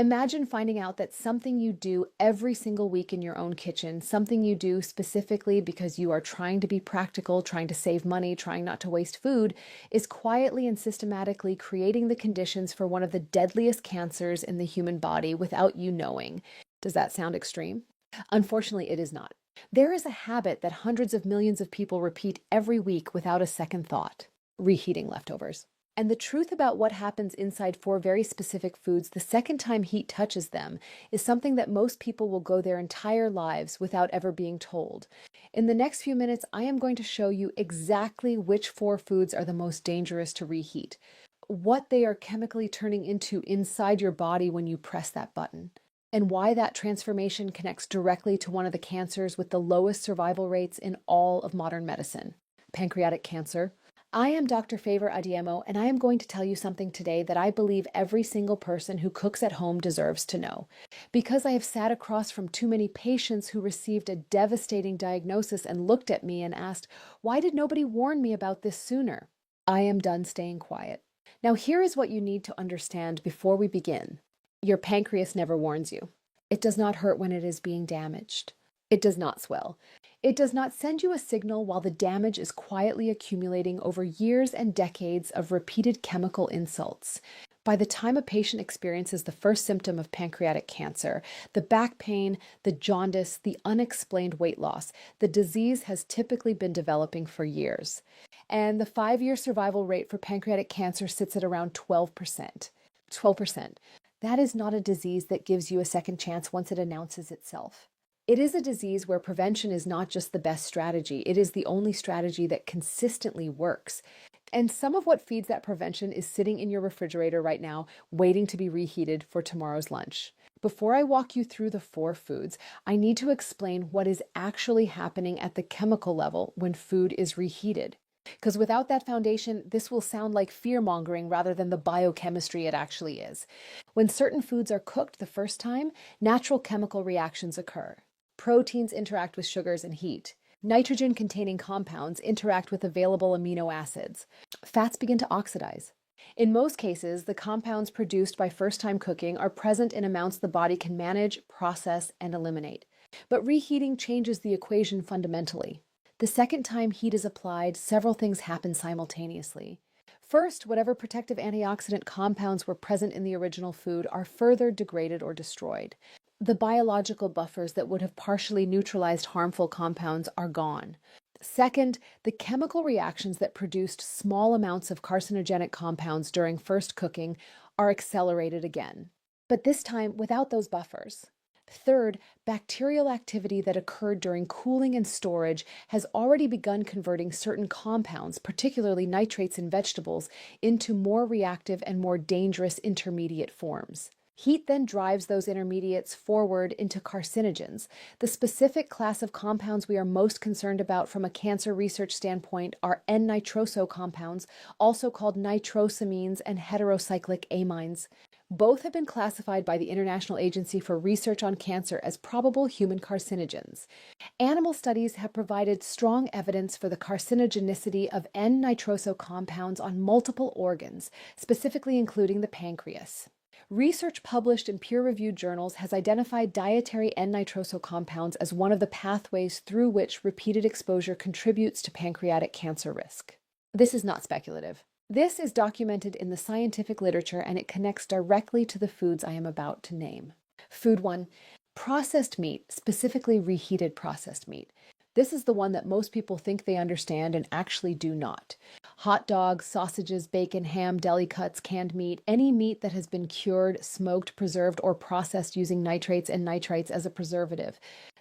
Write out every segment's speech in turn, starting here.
Imagine finding out that something you do every single week in your own kitchen, something you do specifically because you are trying to be practical, trying to save money, trying not to waste food, is quietly and systematically creating the conditions for one of the deadliest cancers in the human body without you knowing. Does that sound extreme? Unfortunately, it is not. There is a habit that hundreds of millions of people repeat every week without a second thought: reheating leftovers. And the truth about what happens inside four very specific foods the second time heat touches them is something that most people will go their entire lives without ever being told. In the next few minutes, I am going to show you exactly which four foods are the most dangerous to reheat, what they are chemically turning into inside your body when you press that button, and why that transformation connects directly to one of the cancers with the lowest survival rates in all of modern medicine: pancreatic cancer. I am Dr. Favor Adiemo, and I am going to tell you something today that I believe every single person who cooks at home deserves to know. Because I have sat across from too many patients who received a devastating diagnosis and looked at me and asked, "Why did nobody warn me about this sooner?" I am done staying quiet. Now, here is what you need to understand before we begin. Your pancreas never warns you. It does not hurt when it is being damaged. It does not swell. It does not send you a signal while the damage is quietly accumulating over years and decades of repeated chemical insults. By the time a patient experiences the first symptom of pancreatic cancer, the back pain, the jaundice, the unexplained weight loss, the disease has typically been developing for years. And the 5-year survival rate for pancreatic cancer sits at around 12%. 12%. That is not a disease that gives you a second chance once it announces itself. It is a disease where prevention is not just the best strategy, it is the only strategy that consistently works. And some of what feeds that prevention is sitting in your refrigerator right now, waiting to be reheated for tomorrow's lunch. Before I walk you through the four foods, I need to explain what is actually happening at the chemical level when food is reheated. Because without that foundation, this will sound like fear-mongering rather than the biochemistry it actually is. When certain foods are cooked the first time, natural chemical reactions occur. Proteins interact with sugars and heat. Nitrogen-containing compounds interact with available amino acids. Fats begin to oxidize. In most cases, the compounds produced by first-time cooking are present in amounts the body can manage, process, and eliminate. But reheating changes the equation fundamentally. The second time heat is applied, several things happen simultaneously. First, whatever protective antioxidant compounds were present in the original food are further degraded or destroyed. The biological buffers that would have partially neutralized harmful compounds are gone. Second, the chemical reactions that produced small amounts of carcinogenic compounds during first cooking are accelerated again, but this time without those buffers. Third, bacterial activity that occurred during cooling and storage has already begun converting certain compounds, particularly nitrates in vegetables, into more reactive and more dangerous intermediate forms. Heat then drives those intermediates forward into carcinogens. The specific class of compounds we are most concerned about from a cancer research standpoint are N-nitroso compounds, also called nitrosamines and heterocyclic amines. Both have been classified by the International Agency for Research on Cancer as probable human carcinogens. Animal studies have provided strong evidence for the carcinogenicity of N-nitroso compounds on multiple organs, specifically including the pancreas. Research published in peer-reviewed journals has identified dietary N-nitroso compounds as one of the pathways through which repeated exposure contributes to pancreatic cancer risk. This is not speculative. This is documented in the scientific literature, and it connects directly to the foods I am about to name. Food 1, processed meat, specifically reheated processed meat. This is the one that most people think they understand and actually do not. Hot dogs, sausages, bacon, ham, deli cuts, canned meat, any meat that has been cured, smoked, preserved, or processed using nitrates and nitrites as a preservative.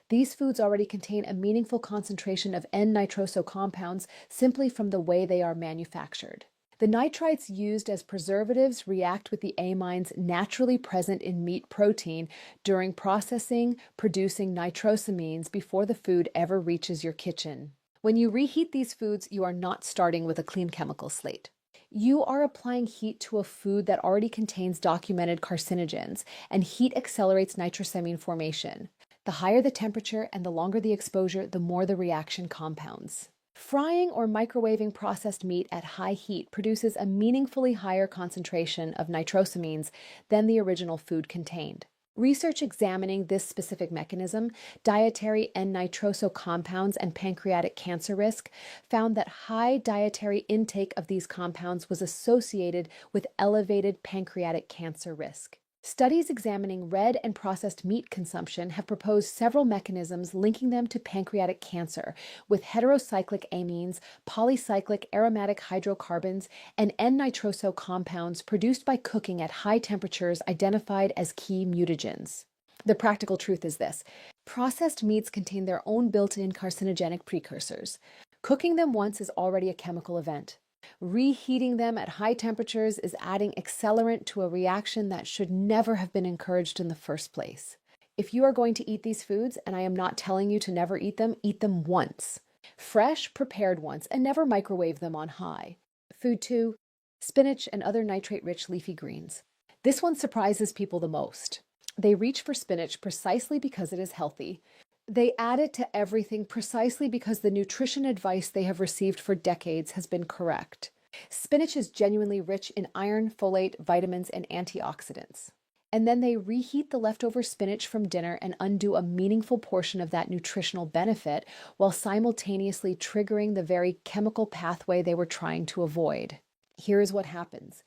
These foods already contain a meaningful concentration of N-nitroso compounds simply from the way they are manufactured. The nitrites used as preservatives react with the amines naturally present in meat protein during processing, producing nitrosamines before the food ever reaches your kitchen. When you reheat these foods, you are not starting with a clean chemical slate. You are applying heat to a food that already contains documented carcinogens, and heat accelerates nitrosamine formation. The higher the temperature and the longer the exposure, the more the reaction compounds. Frying or microwaving processed meat at high heat produces a meaningfully higher concentration of nitrosamines than the original food contained. Research examining this specific mechanism, dietary N-nitroso compounds and pancreatic cancer risk, found that high dietary intake of these compounds was associated with elevated pancreatic cancer risk. Studies examining red and processed meat consumption have proposed several mechanisms linking them to pancreatic cancer, with heterocyclic amines, polycyclic aromatic hydrocarbons, and N-nitroso compounds produced by cooking at high temperatures identified as key mutagens. The practical truth is this: processed meats contain their own built-in carcinogenic precursors. Cooking them once is already a chemical event. Reheating them at high temperatures is adding accelerant to a reaction that should never have been encouraged in the first place. If you are going to eat these foods, and I am not telling you to never eat them once. Fresh, prepared once, and never microwave them on high. Food 2, spinach and other nitrate-rich leafy greens. This one surprises people the most. They reach for spinach precisely because it is healthy. They add it to everything precisely because the nutrition advice they have received for decades has been correct. Spinach is genuinely rich in iron, folate, vitamins, and antioxidants. And then they reheat the leftover spinach from dinner and undo a meaningful portion of that nutritional benefit while simultaneously triggering the very chemical pathway they were trying to avoid. Here is what happens.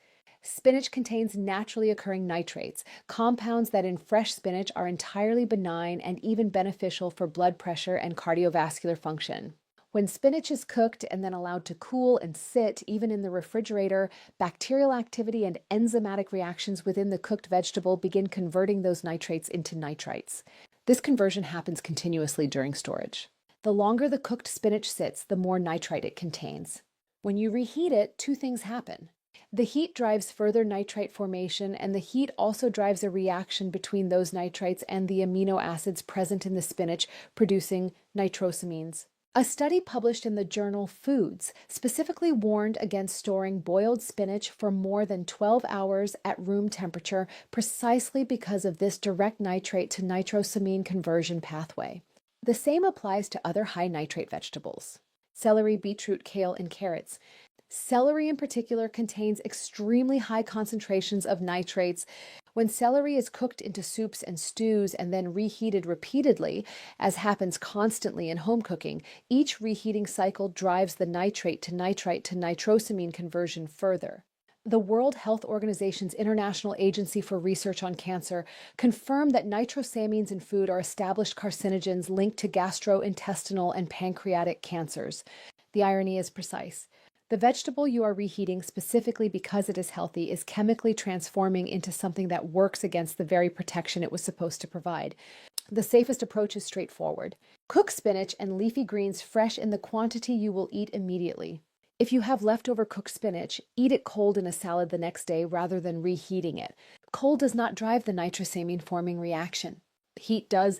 Spinach contains naturally occurring nitrates, compounds that in fresh spinach are entirely benign and even beneficial for blood pressure and cardiovascular function. When spinach is cooked and then allowed to cool and sit, even in the refrigerator, bacterial activity and enzymatic reactions within the cooked vegetable begin converting those nitrates into nitrites. This conversion happens continuously during storage. The longer the cooked spinach sits, the more nitrite it contains. When you reheat it, two things happen. The heat drives further nitrite formation, and the heat also drives a reaction between those nitrites and the amino acids present in the spinach, producing nitrosamines. A study published in the journal Foods specifically warned against storing boiled spinach for more than 12 hours at room temperature precisely because of this direct nitrate to nitrosamine conversion pathway. The same applies to other high nitrate vegetables: celery, beetroot, kale, and carrots. Celery in particular contains extremely high concentrations of nitrates. When celery is cooked into soups and stews and then reheated repeatedly, as happens constantly in home cooking, each reheating cycle drives the nitrate to nitrite to nitrosamine conversion further. The World Health Organization's International Agency for Research on Cancer confirmed that nitrosamines in food are established carcinogens linked to gastrointestinal and pancreatic cancers. The irony is precise. The vegetable you are reheating specifically because it is healthy is chemically transforming into something that works against the very protection it was supposed to provide. The safest approach is straightforward. Cook spinach and leafy greens fresh in the quantity you will eat immediately. If you have leftover cooked spinach, eat it cold in a salad the next day rather than reheating it. Cold does not drive the nitrosamine forming reaction. Heat does.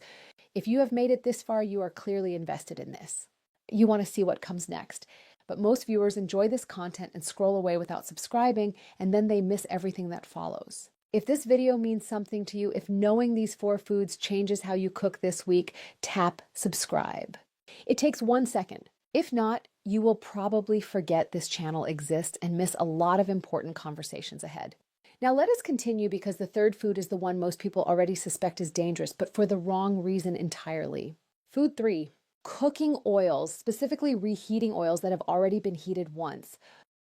If you have made it this far, you are clearly invested in this. You want to see what comes next. But most viewers enjoy this content and scroll away without subscribing, and then they miss everything that follows. If this video means something to you, if knowing these 4 foods changes how you cook this week, tap subscribe. It takes 1 second. If not, you will probably forget this channel exists and miss a lot of important conversations ahead. Now let us continue, because the third food is the one most people already suspect is dangerous, but for the wrong reason entirely. Food 3. Cooking oils, specifically reheating oils that have already been heated once.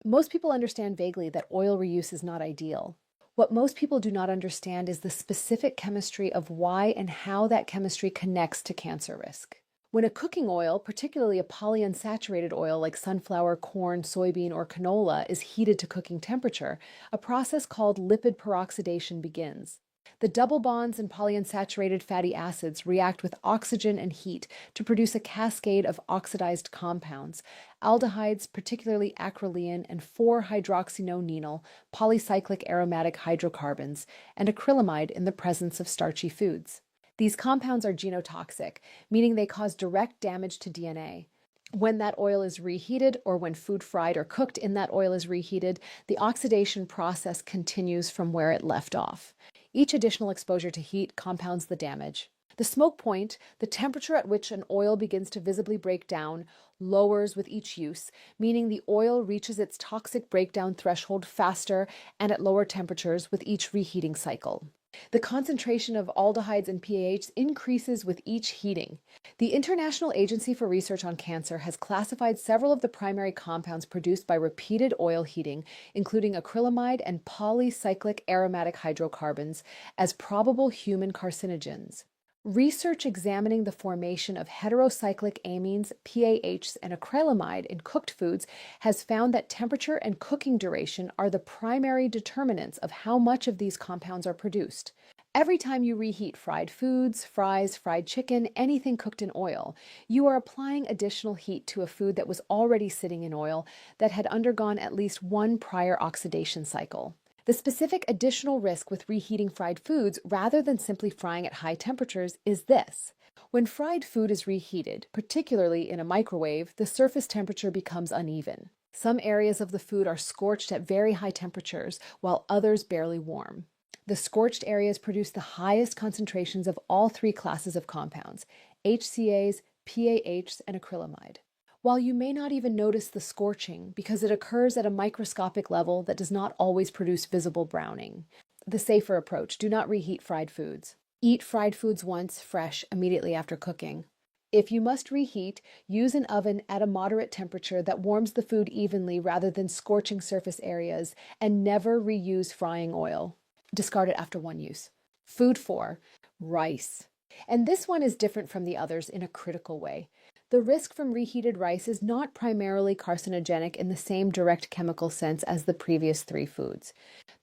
Most people understand vaguely that oil reuse is not ideal. What most people do not understand is the specific chemistry of why and how that chemistry connects to cancer risk. When a cooking oil, particularly a polyunsaturated oil like sunflower, corn, soybean, or canola, is heated to cooking temperature, a process called lipid peroxidation begins. The double bonds in polyunsaturated fatty acids react with oxygen and heat to produce a cascade of oxidized compounds, aldehydes, particularly acrolein, and 4-hydroxynonenal polycyclic aromatic hydrocarbons, and acrylamide in the presence of starchy foods. These compounds are genotoxic, meaning they cause direct damage to DNA. When that oil is reheated, or when food fried or cooked in that oil is reheated, the oxidation process continues from where it left off. Each additional exposure to heat compounds the damage. The smoke point, the temperature at which an oil begins to visibly break down, lowers with each use, meaning the oil reaches its toxic breakdown threshold faster and at lower temperatures with each reheating cycle. The concentration of aldehydes and PAHs increases with each heating. The International Agency for Research on Cancer has classified several of the primary compounds produced by repeated oil heating, including acrylamide and polycyclic aromatic hydrocarbons, as probable human carcinogens. Research examining the formation of heterocyclic amines, PAHs, and acrylamide in cooked foods has found that temperature and cooking duration are the primary determinants of how much of these compounds are produced. Every time you reheat fried foods, fries, fried chicken, anything cooked in oil, you are applying additional heat to a food that was already sitting in oil that had undergone at least one prior oxidation cycle. The specific additional risk with reheating fried foods rather than simply frying at high temperatures is this. When fried food is reheated, particularly in a microwave, the surface temperature becomes uneven. Some areas of the food are scorched at very high temperatures, while others barely warm. The scorched areas produce the highest concentrations of all three classes of compounds, HCAs, PAHs, and acrylamide. While you may not even notice the scorching because it occurs at a microscopic level that does not always produce visible browning. The safer approach: do not reheat fried foods. Eat fried foods once, fresh, immediately after cooking. If you must reheat, use an oven at a moderate temperature that warms the food evenly rather than scorching surface areas, and never reuse frying oil. Discard it after one use. Food 4, rice. And this one is different from the others in a critical way. The risk from reheated rice is not primarily carcinogenic in the same direct chemical sense as the previous three foods.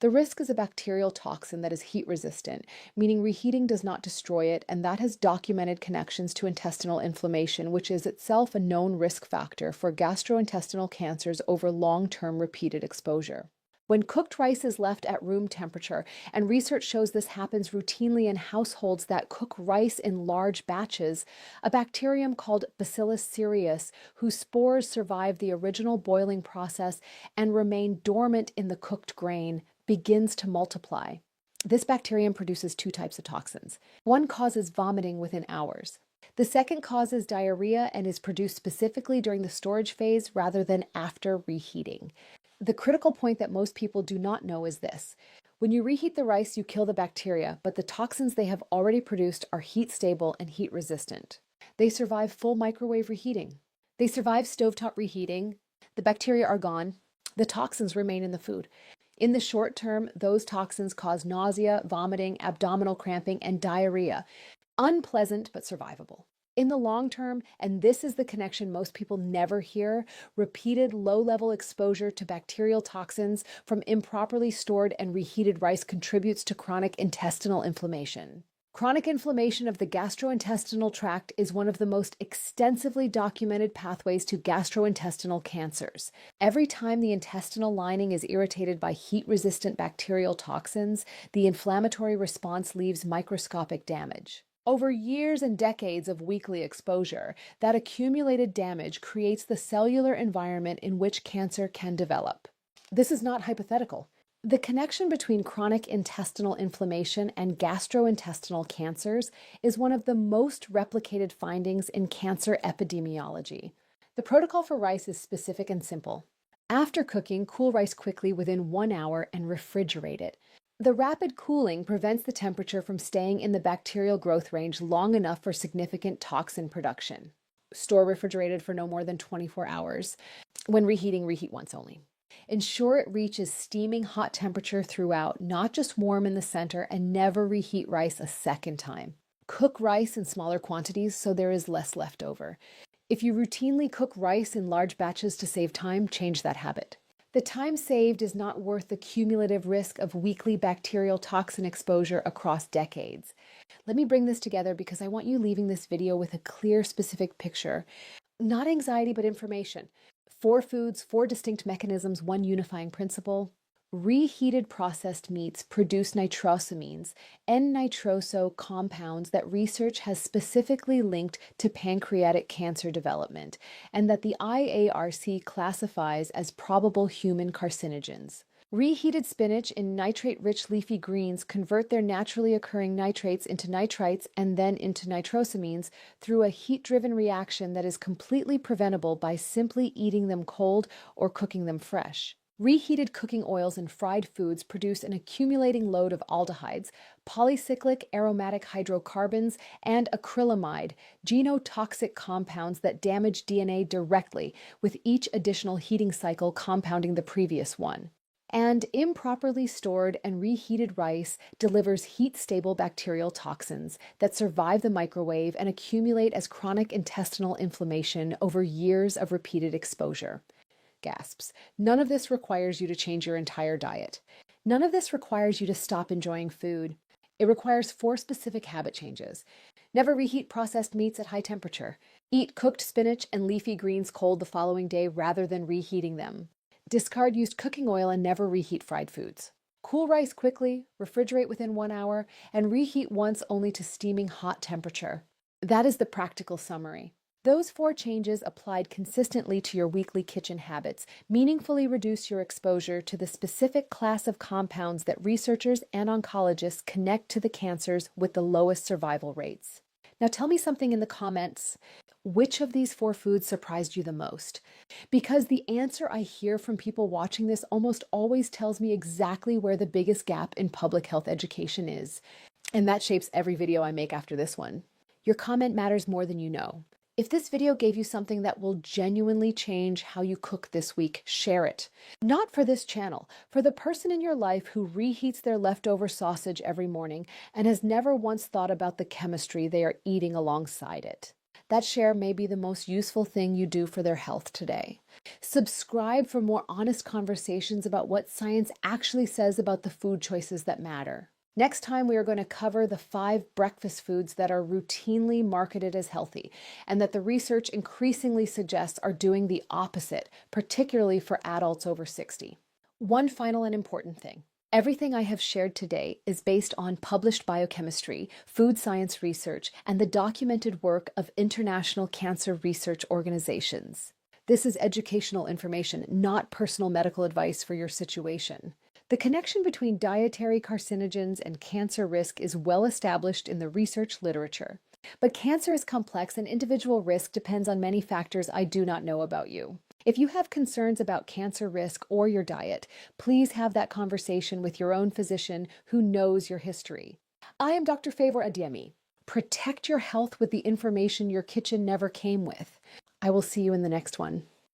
The risk is a bacterial toxin that is heat resistant, meaning reheating does not destroy it, and that has documented connections to intestinal inflammation, which is itself a known risk factor for gastrointestinal cancers over long-term repeated exposure. When cooked rice is left at room temperature, and research shows this happens routinely in households that cook rice in large batches, a bacterium called Bacillus cereus, whose spores survive the original boiling process and remain dormant in the cooked grain, begins to multiply. This bacterium produces two types of toxins. One causes vomiting within hours. The second causes diarrhea and is produced specifically during the storage phase rather than after reheating. The critical point that most people do not know is this. When you reheat the rice, you kill the bacteria, but the toxins they have already produced are heat stable and heat resistant. They survive full microwave reheating. They survive stovetop reheating. The bacteria are gone. The toxins remain in the food. In the short term, those toxins cause nausea, vomiting, abdominal cramping, and diarrhea. Unpleasant, but survivable. In the long term, and this is the connection most people never hear, repeated low-level exposure to bacterial toxins from improperly stored and reheated rice contributes to chronic intestinal inflammation. Chronic inflammation of the gastrointestinal tract is one of the most extensively documented pathways to gastrointestinal cancers. Every time the intestinal lining is irritated by heat-resistant bacterial toxins, the inflammatory response leaves microscopic damage. Over years and decades of weekly exposure, that accumulated damage creates the cellular environment in which cancer can develop. This is not hypothetical. The connection between chronic intestinal inflammation and gastrointestinal cancers is one of the most replicated findings in cancer epidemiology. The protocol for rice is specific and simple. After cooking, cool rice quickly within 1 hour and refrigerate it. The rapid cooling prevents the temperature from staying in the bacterial growth range long enough for significant toxin production. Store refrigerated for no more than 24 hours. When reheating, reheat once only. Ensure it reaches steaming hot temperature throughout, not just warm in the center, and never reheat rice a second time. Cook rice in smaller quantities so there is less left over. If you routinely cook rice in large batches to save time, change that habit. The time saved is not worth the cumulative risk of weekly bacterial toxin exposure across decades. Let me bring this together because I want you leaving this video with a clear, specific picture. Not anxiety, but information. 4 foods, 4 distinct mechanisms, 1 unifying principle. Reheated processed meats produce nitrosamines, N-nitroso compounds that research has specifically linked to pancreatic cancer development, and that the IARC classifies as probable human carcinogens. Reheated spinach in nitrate-rich leafy greens convert their naturally occurring nitrates into nitrites and then into nitrosamines through a heat-driven reaction that is completely preventable by simply eating them cold or cooking them fresh. Reheated cooking oils in fried foods produce an accumulating load of aldehydes, polycyclic aromatic hydrocarbons, and acrylamide, genotoxic compounds that damage DNA directly, with each additional heating cycle compounding the previous one. And improperly stored and reheated rice delivers heat-stable bacterial toxins that survive the microwave and accumulate as chronic intestinal inflammation over years of repeated exposure. Gasps. None of this requires you to change your entire diet. None of this requires you to stop enjoying food. It requires 4 specific habit changes. Never reheat processed meats at high temperature. Eat cooked spinach and leafy greens cold the following day rather than reheating them. Discard used cooking oil and never reheat fried foods. Cool rice quickly, refrigerate within 1 hour, and reheat once only to steaming hot temperature. That is the practical summary. Those 4 changes applied consistently to your weekly kitchen habits meaningfully reduce your exposure to the specific class of compounds that researchers and oncologists connect to the cancers with the lowest survival rates. Now tell me something in the comments. Which of these 4 foods surprised you the most? Because the answer I hear from people watching this almost always tells me exactly where the biggest gap in public health education is. And that shapes every video I make after this one. Your comment matters more than you know. If this video gave you something that will genuinely change how you cook this week, share it. Not for this channel, for the person in your life who reheats their leftover sausage every morning and has never once thought about the chemistry they are eating alongside it. That share may be the most useful thing you do for their health today. Subscribe for more honest conversations about what science actually says about the food choices that matter. Next time, we are going to cover the 5 breakfast foods that are routinely marketed as healthy and that the research increasingly suggests are doing the opposite, particularly for adults over 60. One final and important thing. Everything I have shared today is based on published biochemistry, food science research, and the documented work of international cancer research organizations. This is educational information, not personal medical advice for your situation. The connection between dietary carcinogens and cancer risk is well established in the research literature. But cancer is complex and individual risk depends on many factors I do not know about you. If you have concerns about cancer risk or your diet, please have that conversation with your own physician who knows your history. I am Dr. Favor Adiemi. Protect your health with the information your kitchen never came with. I will see you in the next one.